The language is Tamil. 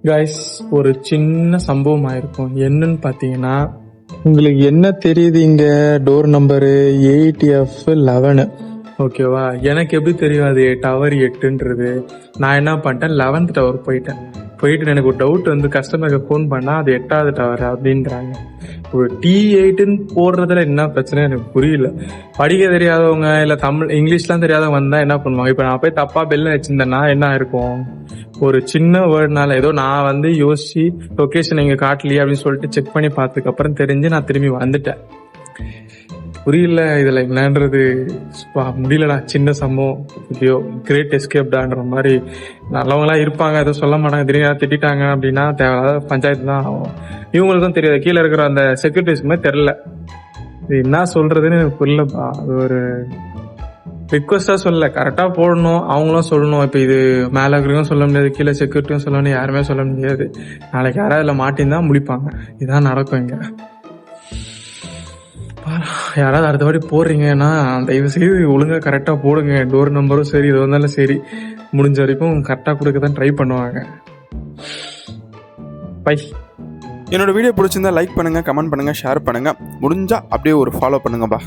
கைஸ், ஒரு சின்ன சம்பவம் ஆயிருக்கும். என்னன்னு பாத்தீங்கன்னா, உங்களுக்கு என்ன தெரியுது இங்க டோர் நம்பரு 8F11. ஓகேவா? எனக்கு எப்படி தெரியும் அது டவர் 8ன்றது? நான் என்ன பண்ணிட்டேன், 11th டவர் போயிட்டு எனக்கு ஒரு டவுட் வந்து கஸ்டமருக்கு ஃபோன் பண்ணா அது 8வது டவர் அப்படின்றாங்க. ஒரு T8ன்னு போடுறதுல என்ன பிரச்சனை எனக்கு புரியல. படிக்க தெரியாதவங்க இல்ல இங்கிலீஷ்லாம் தெரியாதவங்க வந்தா என்ன பண்ணுவாங்க? இப்ப நான் போய் தப்பா பெல்ல வச்சிருந்தேன்னா என்ன இருக்கும்? ஒரு சின்ன வேர்ட்னால ஏதோ நான் வந்து யோசிச்சு லொகேஷன் எங்க காட்டலையே அப்படின்னு சொல்லிட்டு செக் பண்ணி பார்த்ததுக்கு அப்புறம் தெரிஞ்சு நான் திரும்பி வந்துட்டேன். புரியல இதுல என்னன்றது. முடியலடா. சின்ன சம்பவம், ஐயோ கிரேட் எஸ்கேப்டான்ற மாதிரி. நல்லவங்களா இருப்பாங்க, எதுவும் சொல்ல மாட்டாங்க. திடீர்னு திட்டாங்க அப்படின்னா தேவையில்லாத பஞ்சாயத்து தான் ஆகும். இவங்களுக்கும் தெரியாது, கீழே இருக்கிற அந்த செக்யூரிட்டிஸ்க்குமே தெரியல. இது என்ன சொல்றதுன்னு எனக்கு புரியலப்பா. அது ஒரு ரிக்வஸ்டா சொல்ல, கரெக்டா போடணும், அவங்களும் சொல்லணும். இப்ப இது மேல இருக்கிறவங்க சொல்ல முடியாது, கீழே செக்யூரிட்டியும் சொல்ல முடியாது, யாருமே சொல்ல முடியாது. நாளைக்கு யாராவது இதுல மாட்டின்னு தான் முடிப்பாங்க. இதான் நடக்கும் இங்க. யாராவது அடுத்த வாட்டி போடுறீங்கன்னா தயவு செய்து ஒழுங்கா கரெக்டா போடுங்க. டோர் நம்பரும் சரி, இது வந்தாலும் சரி, முடிஞ்ச வரைக்கும் கரெக்டா கொடுக்க தான் ட்ரை பண்ணுவாங்க. பை. என்னோட வீடியோ பிடிச்சிருந்தா லைக் பண்ணுங்க, கமெண்ட் பண்ணுங்க, ஷேர் பண்ணுங்க. முடிஞ்சா அப்படியே ஒரு ஃபாலோ பண்ணுங்கப்பா.